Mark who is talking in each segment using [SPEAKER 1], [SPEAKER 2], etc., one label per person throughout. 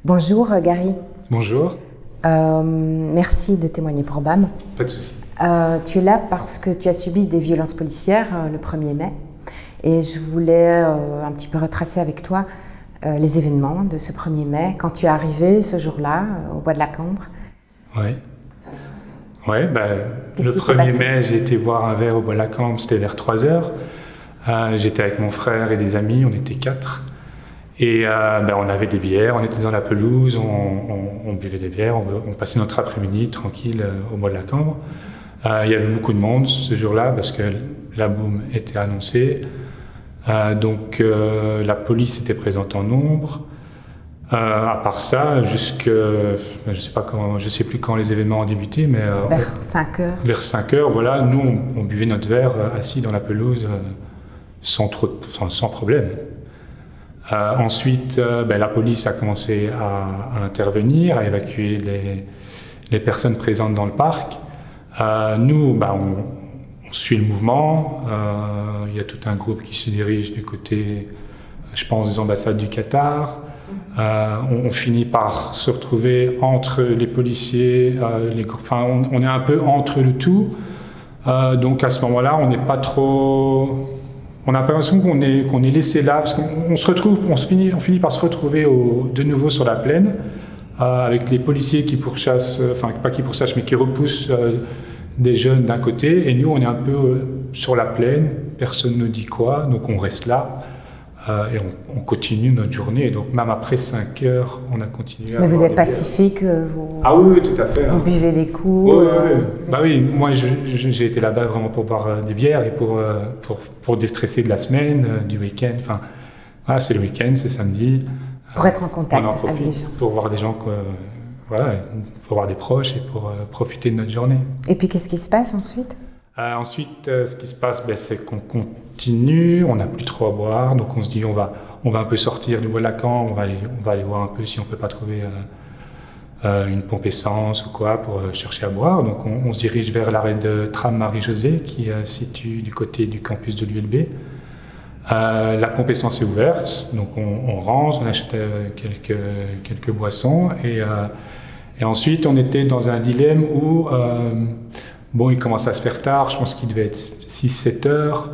[SPEAKER 1] Bonjour Gary.
[SPEAKER 2] Bonjour.
[SPEAKER 1] Merci de témoigner pour BAM.
[SPEAKER 2] Pas de souci.
[SPEAKER 1] Tu es là parce que tu as subi des violences policières le 1er mai et je voulais un petit peu retracer avec toi les événements de ce 1er mai, quand tu es arrivé ce jour-là au bois de la Cambre.
[SPEAKER 2] Oui. Ouais, le 1er mai, j'ai été boire un verre au bois de la Cambre, c'était vers 3h. J'étais avec mon frère et des amis, on était 4. Et on avait des bières, on était dans la pelouse, on buvait des bières, on passait notre après-midi tranquille au bois de la Cambre. Il y avait beaucoup de monde ce jour-là parce que la boum était annoncée. Donc la police était présente en nombre. À part ça, je sais plus quand les événements ont débuté, mais
[SPEAKER 1] vers 5h.
[SPEAKER 2] Vers 5h, voilà, nous on buvait notre verre assis dans la pelouse sans problème. Ensuite, la police a commencé à intervenir, à évacuer les personnes présentes dans le parc. Nous, on suit le mouvement. Il y a tout un groupe qui se dirige du côté, je pense, des ambassades du Qatar. On finit par se retrouver entre les policiers, on est un peu entre le tout. Donc à ce moment-là, on n'est pas trop... On a l'impression qu'on est laissé là, parce on finit par se retrouver de nouveau sur la plaine, avec les policiers qui pourchassent, pas qui pourchassent, mais qui repoussent des jeunes d'un côté, et nous on est un peu sur la plaine, personne ne dit quoi, donc on reste là, et on continue notre journée, et donc même après 5 heures, on a continué à...
[SPEAKER 1] Mais vous êtes pacifique, vous...
[SPEAKER 2] Ah oui, tout à fait.
[SPEAKER 1] Vous buvez des coups...
[SPEAKER 2] Oui. Moi j'ai été là-bas vraiment pour boire des bières et pour déstresser de la semaine, du week-end, c'est le week-end, c'est samedi.
[SPEAKER 1] Pour être en contact
[SPEAKER 2] on en
[SPEAKER 1] avec les gens.
[SPEAKER 2] Pour voir des gens, pour voir des proches et pour profiter de notre journée.
[SPEAKER 1] Et puis qu'est-ce qui se passe ensuite ?
[SPEAKER 2] Ensuite, ce qui se passe, c'est qu'on continue, on n'a plus trop à boire, donc on se dit on va un peu sortir du bois de la Cambre, on va aller voir un peu si on peut pas trouver une pompe essence ou quoi pour chercher à boire. Donc on se dirige vers l'arrêt de tram Marie-Josée qui se situe du côté du campus de l'ULB. La pompe essence est ouverte, donc on rentre, on achète quelques boissons et ensuite on était dans un dilemme où il commence à se faire tard, je pense qu'il devait être 6-7 heures.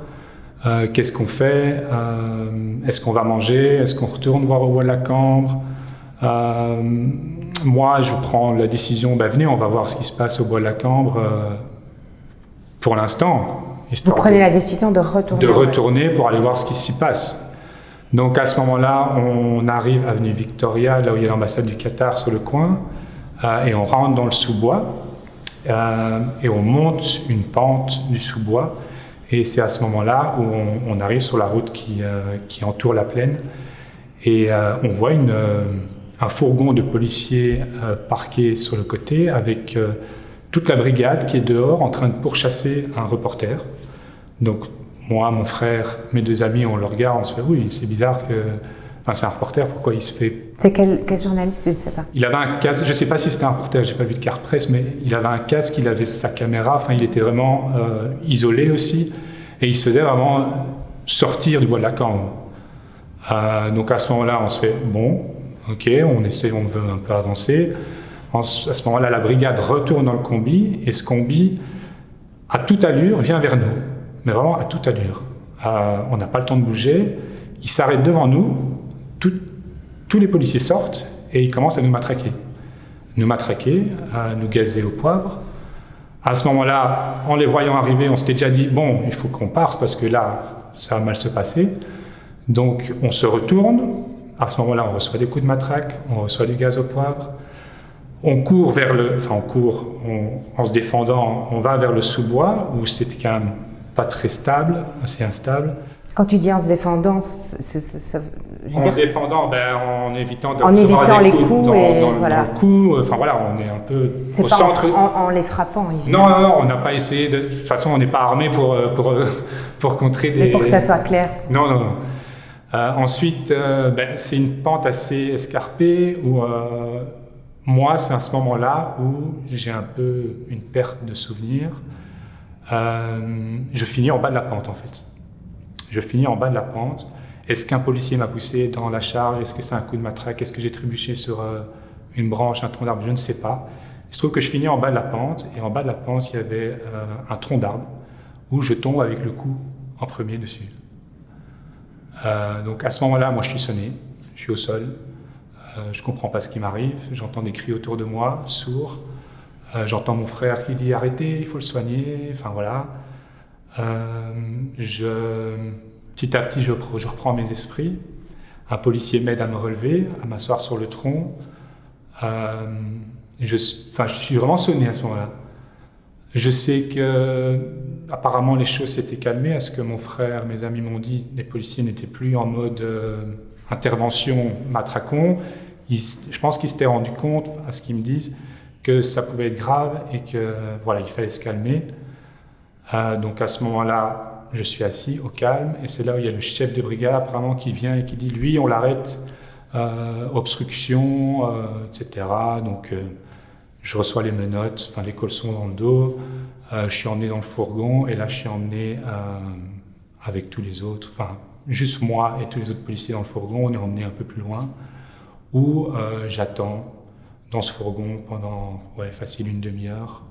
[SPEAKER 2] Qu'est-ce qu'on fait ? Est-ce qu'on va manger ? Est-ce qu'on retourne voir au bois de la Cambre ? Moi, je prends la décision, venez, on va voir ce qui se passe au bois de la Cambre pour l'instant.
[SPEAKER 1] Vous prenez la décision de retourner ?
[SPEAKER 2] De retourner pour aller voir ce qui s'y passe. Donc à ce moment-là, on arrive avenue Victoria, là où il y a l'ambassade du Qatar sur le coin, et on rentre dans le sous-bois. Et on monte une pente du sous-bois et c'est à ce moment-là où on arrive sur la route qui entoure la plaine et on voit un fourgon de policiers parqué sur le côté avec toute la brigade qui est dehors en train de pourchasser un reporter. Donc moi, mon frère, mes 2 amis, on le regarde, on se fait oui, c'est bizarre que... c'est un reporter, pourquoi il se fait...
[SPEAKER 1] C'est quel journaliste, je ne sais pas.
[SPEAKER 2] Il avait un casque, je ne sais pas si c'était un reporter, je n'ai pas vu de carte presse, mais il avait un casque, il avait sa caméra, il était vraiment isolé aussi, et il se faisait vraiment sortir du bois de la Cambre. Donc à ce moment-là, on se fait, ok, on veut un peu avancer. À ce moment-là, la brigade retourne dans le combi, et ce combi, à toute allure, vient vers nous. Mais vraiment à toute allure. On n'a pas le temps de bouger, il s'arrête devant nous, tous les policiers sortent et ils commencent à nous matraquer. À nous gazer au poivre. À ce moment-là, en les voyant arriver, on s'était déjà dit, il faut qu'on parte parce que là, ça va mal se passer. Donc, on se retourne. À ce moment-là, on reçoit des coups de matraque, on reçoit du gaz au poivre. On court en se défendant, on va vers le sous-bois où c'était quand même pas très stable, assez instable.
[SPEAKER 1] Quand tu dis en se défendant,
[SPEAKER 2] se défendant, en évitant
[SPEAKER 1] les coups
[SPEAKER 2] dans
[SPEAKER 1] voilà.
[SPEAKER 2] le cou. On est un peu
[SPEAKER 1] au centre. En les frappant, évidemment.
[SPEAKER 2] Non, on n'a pas essayé de toute façon, on n'est pas armé pour contrer des...
[SPEAKER 1] Mais pour que ça soit clair.
[SPEAKER 2] Non. Ensuite, c'est une pente assez escarpée où moi, c'est à ce moment-là où j'ai un peu une perte de souvenir. Je finis en bas de la pente, en fait. Je finis en bas de la pente Est-ce qu'un policier m'a poussé dans la charge? Est-ce que c'est un coup de matraque? Est-ce que j'ai trébuché sur une branche, un tronc d'arbre? Je ne sais pas. Il se trouve que je finis en bas de la pente, et en bas de la pente, il y avait un tronc d'arbre où je tombe avec le cou en premier dessus. Donc à ce moment-là, moi je suis sonné, je suis au sol, je ne comprends pas ce qui m'arrive, j'entends des cris autour de moi, sourds, j'entends mon frère qui dit « arrêtez, il faut le soigner », enfin voilà. Petit à petit, je reprends mes esprits, un policier m'aide à me relever, à m'asseoir sur le tronc. Je suis vraiment sonné à ce moment-là. Je sais que apparemment les choses s'étaient calmées, à ce que mon frère, mes amis m'ont dit, les policiers n'étaient plus en mode intervention matraquon. Je pense qu'ils s'étaient rendus compte, à ce qu'ils me disent, que ça pouvait être grave et que voilà, il fallait se calmer. Donc à ce moment-là, je suis assis au calme, et c'est là où il y a le chef de brigade apparemment qui vient et qui dit lui, on l'arrête, obstruction, etc. Donc je reçois les menottes, les colsons dans le dos, je suis emmené dans le fourgon, et là je suis emmené avec tous les autres, juste moi et tous les autres policiers dans le fourgon, on est emmené un peu plus loin, où j'attends dans ce fourgon pendant facile une demi-heure,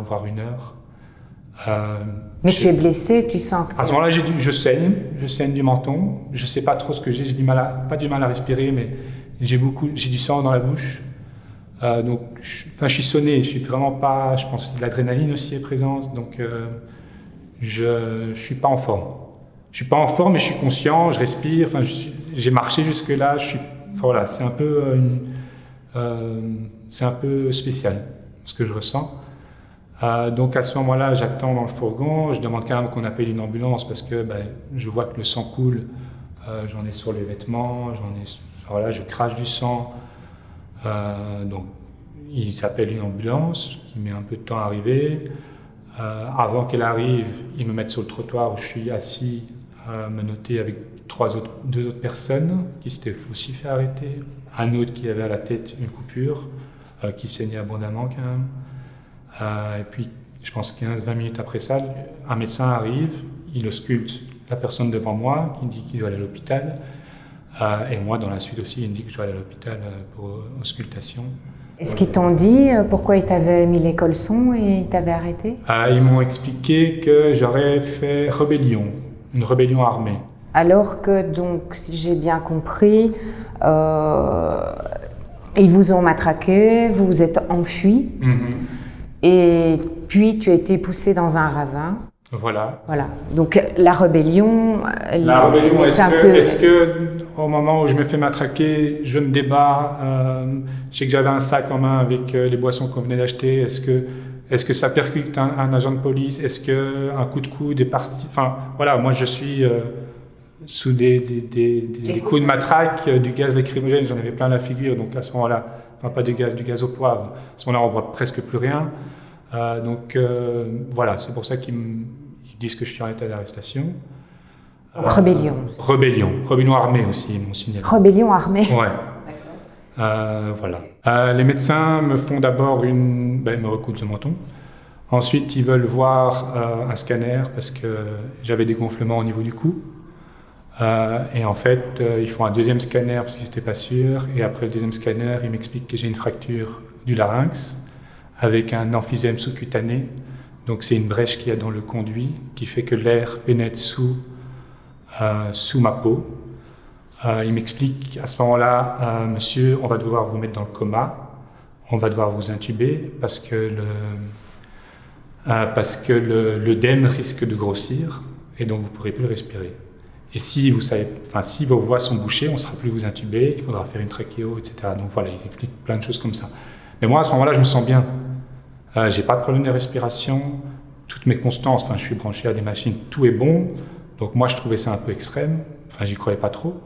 [SPEAKER 2] voire une heure.
[SPEAKER 1] Mais tu es blessé, tu sens que...
[SPEAKER 2] À ce moment-là, je saigne du menton, je ne sais pas trop ce que j'ai pas du mal à respirer, mais j'ai du sang dans la bouche. Donc, je suis sonné, je suis vraiment pas, je pense que l'adrénaline aussi est présente, donc je suis pas en forme. Je suis pas en forme, mais je suis conscient, je respire, j'ai marché jusque-là, voilà, c'est un peu spécial ce que je ressens. Donc à ce moment-là, j'attends dans le fourgon, je demande quand même qu'on appelle une ambulance parce que je vois que le sang coule, j'en ai sur les vêtements, je crache du sang. Donc ils s'appellent une ambulance qui met un peu de temps à arriver. Avant qu'elle arrive, ils me mettent sur le trottoir où je suis assis, menotté avec deux autres personnes qui s'étaient aussi fait arrêter. Un autre qui avait à la tête une coupure, qui saignait abondamment quand même. Et puis, je pense 15-20 minutes après ça, un médecin arrive, il ausculte la personne devant moi, qui me dit qu'il doit aller à l'hôpital. Et moi, dans la suite aussi, il me dit que je dois aller à l'hôpital pour auscultation.
[SPEAKER 1] Est-ce qu'ils t'ont dit pourquoi ils t'avaient mis les colsons et ils t'avaient arrêté?
[SPEAKER 2] Ils m'ont expliqué que j'aurais fait une rébellion armée.
[SPEAKER 1] Alors que, donc, si j'ai bien compris, ils vous ont matraqué, vous vous êtes enfui. Et puis, tu as été poussé dans un ravin.
[SPEAKER 2] Voilà.
[SPEAKER 1] Donc, la rébellion...
[SPEAKER 2] Est-ce que, au moment où je me fais matraquer, je me débat, je sais que j'avais un sac en main avec les boissons qu'on venait d'acheter, est-ce que ça percute un agent de police? Est-ce qu'un coup de coude est parti? Voilà, moi je suis sous des coups de matraque, du gaz lacrymogène, j'en avais plein la figure, donc à ce moment-là, pas du gaz au poivre. À ce moment-là, on voit presque plus rien. Voilà, c'est pour ça qu'ils disent que je suis en état d'arrestation.
[SPEAKER 1] Rébellion.
[SPEAKER 2] Rébellion armée aussi, ils m'ont signalé.
[SPEAKER 1] Rébellion armée.
[SPEAKER 2] Ouais. Voilà. Les médecins me font d'abord me recoudent le menton. Ensuite, ils veulent voir un scanner parce que j'avais des gonflements au niveau du cou. Et en fait, ils font un deuxième scanner parce qu'ils n'étaient pas sûrs. Et après le deuxième scanner, ils m'expliquent que j'ai une fracture du larynx avec un emphysème sous-cutané. Donc c'est une brèche qu'il y a dans le conduit qui fait que l'air pénètre sous ma peau. Ils m'expliquent à ce moment-là, monsieur, on va devoir vous mettre dans le coma, on va devoir vous intuber parce que l'œdème risque de grossir et donc vous ne pourrez plus le respirer. Et si vos voies sont bouchées, on ne saura plus vous intuber, il faudra faire une trachéo, etc. Donc voilà, ils expliquent plein de choses comme ça. Mais moi, à ce moment-là, je me sens bien. J'ai pas de problème de respiration, toutes mes constances, je suis branché à des machines, tout est bon. Donc moi, je trouvais ça un peu extrême, j'y croyais pas trop.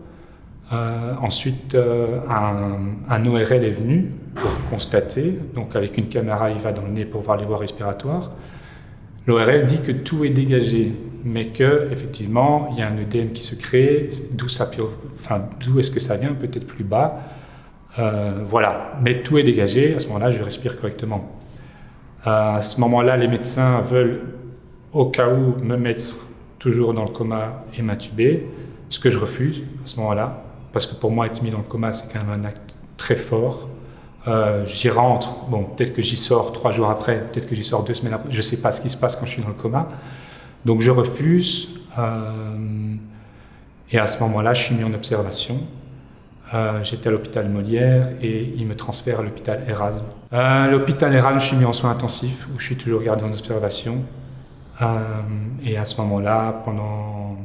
[SPEAKER 2] Ensuite, un ORL est venu pour constater, donc avec une caméra, il va dans le nez pour voir les voies respiratoires. L'ORL dit que tout est dégagé, mais que effectivement, il y a un œdème qui se crée, d'où est-ce que ça vient, peut-être plus bas. Voilà, mais tout est dégagé, à ce moment-là, je respire correctement. À ce moment-là, les médecins veulent, au cas où, me mettre toujours dans le coma et m'intuber, ce que je refuse à ce moment-là, parce que pour moi, être mis dans le coma, c'est quand même un acte très fort. J'y rentre, bon, peut-être que j'y sors 3 jours après, peut-être que j'y sors 2 semaines après, je ne sais pas ce qui se passe quand je suis dans le coma. Donc je refuse, et à ce moment-là, je suis mis en observation. J'étais à l'hôpital Molière et il me transfère à l'hôpital Erasme. L'hôpital Erasme, je suis mis en soins intensifs, où je suis toujours gardé en observation. Et à ce moment-là, pendant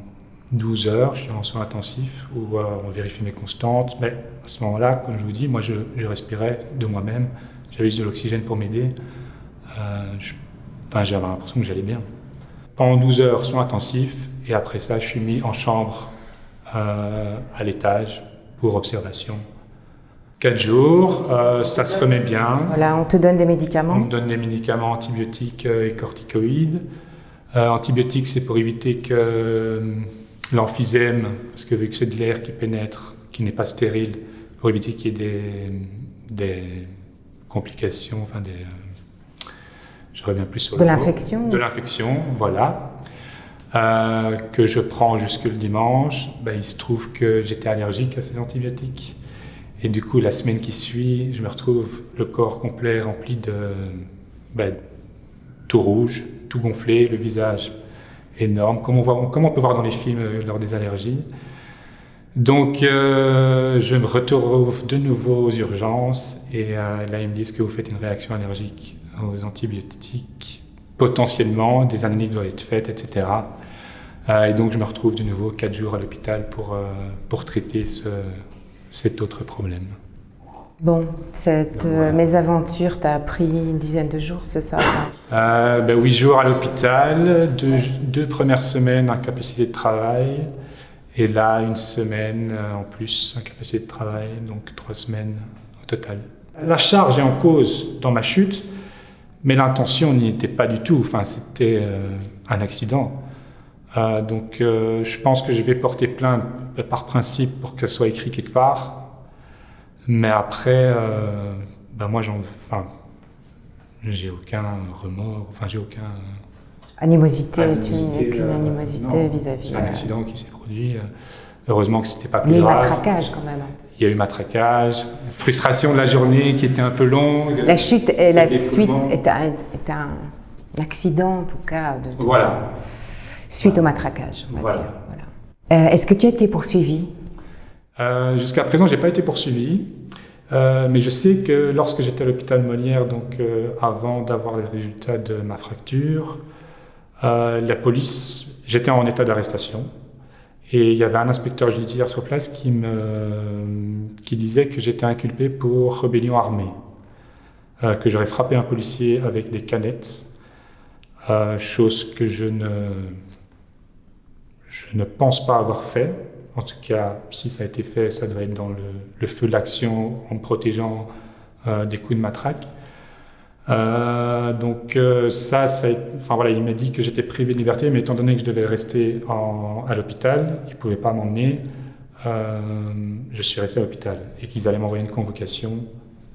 [SPEAKER 2] 12 heures, je suis en soins intensifs où on vérifie mes constantes. Mais à ce moment-là, comme je vous dis, moi je respirais de moi-même. J'avais juste de l'oxygène pour m'aider. J'avais l'impression que j'allais bien. Pendant 12 heures, soins intensifs. Et après ça, je suis mis en chambre à l'étage pour observation. 4 jours, ça se remet bien.
[SPEAKER 1] Voilà, on te donne des médicaments.
[SPEAKER 2] On me donne des médicaments antibiotiques et corticoïdes. Antibiotiques, c'est pour éviter que l'emphysème, parce que vu que c'est de l'air qui pénètre, qui n'est pas stérile, pour éviter qu'il y ait des complications, je reviens plus sur
[SPEAKER 1] de l'infection.
[SPEAKER 2] De l'infection, voilà. Que je prends jusque le dimanche. Il se trouve que j'étais allergique à ces antibiotiques. Et du coup, la semaine qui suit, je me retrouve le corps complet rempli de tout rouge, tout gonflé, le visage énorme, comme on peut voir dans les films lors des allergies. Donc, je me retrouve de nouveau aux urgences et là, ils me disent que vous faites une réaction allergique aux antibiotiques. Potentiellement, des analyses doivent être faites, etc. Et donc, je me retrouve de nouveau 4 jours à l'hôpital pour traiter cet autre problème.
[SPEAKER 1] Bon, cette mésaventure t'a pris une dizaine de jours, c'est ça?
[SPEAKER 2] 8 jours à l'hôpital, 2 premières semaines incapacité de travail, et là, 1 semaine en plus incapacité de travail, donc 3 semaines au total. La charge est en cause dans ma chute, mais l'intention n'y était pas du tout, c'était un accident. Donc je pense que je vais porter plainte par principe pour qu'elle soit écrite quelque part. Mais après, moi, j'ai aucun remords, j'ai aucun...
[SPEAKER 1] Animosité, aucune animosité vis-à-vis...
[SPEAKER 2] C'est un accident qui s'est produit. Heureusement que c'était pas
[SPEAKER 1] plus grave.
[SPEAKER 2] Il y a eu
[SPEAKER 1] matraquage quand même.
[SPEAKER 2] Il y a eu matraquage, frustration de la journée qui était un peu longue.
[SPEAKER 1] La chute et la suite est un accident, en tout cas,
[SPEAKER 2] voilà.
[SPEAKER 1] Suite au matraquage, on va dire. Voilà. Est-ce que tu as été poursuivi?
[SPEAKER 2] Jusqu'à présent, je n'ai pas été poursuivi, mais je sais que lorsque j'étais à l'hôpital Molière, donc avant d'avoir les résultats de ma fracture, la police, j'étais en état d'arrestation, et il y avait un inspecteur judiciaire sur place qui disait que j'étais inculpé pour rébellion armée, que j'aurais frappé un policier avec des canettes, chose que je ne pense pas avoir fait. En tout cas, si ça a été fait, ça doit être dans le feu de l'action en me protégeant des coups de matraque. Il m'a dit que j'étais privé de liberté, mais étant donné que je devais rester à l'hôpital, il ne pouvait pas m'emmener, je suis resté à l'hôpital et qu'ils allaient m'envoyer une convocation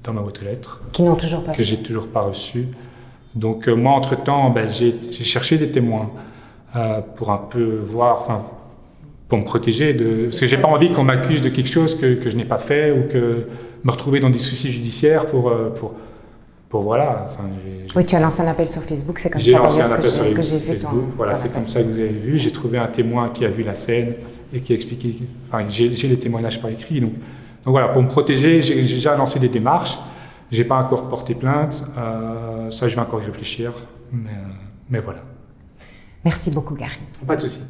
[SPEAKER 2] dans ma boîte aux lettres.
[SPEAKER 1] Qui n'ont toujours pas
[SPEAKER 2] que j'ai toujours pas reçue. Donc moi, entre-temps, j'ai cherché des témoins pour un peu voir, pour me protéger parce que j'ai pas envie qu'on m'accuse de quelque chose que je n'ai pas fait ou que me retrouver dans des soucis judiciaires pour voilà.
[SPEAKER 1] Oui, tu as lancé un appel sur Facebook, c'est comme ça
[SPEAKER 2] j'ai lancé un appel
[SPEAKER 1] que j'ai
[SPEAKER 2] Facebook,
[SPEAKER 1] fait
[SPEAKER 2] voilà, c'est comme ça que vous avez vu. J'ai trouvé un témoin qui a vu la scène et qui a expliqué. J'ai les témoignages par écrit. Donc voilà, pour me protéger, j'ai déjà lancé des démarches. J'ai pas encore porté plainte. Ça, je vais encore y réfléchir, mais voilà.
[SPEAKER 1] Merci beaucoup, Gary.
[SPEAKER 2] Pas de souci.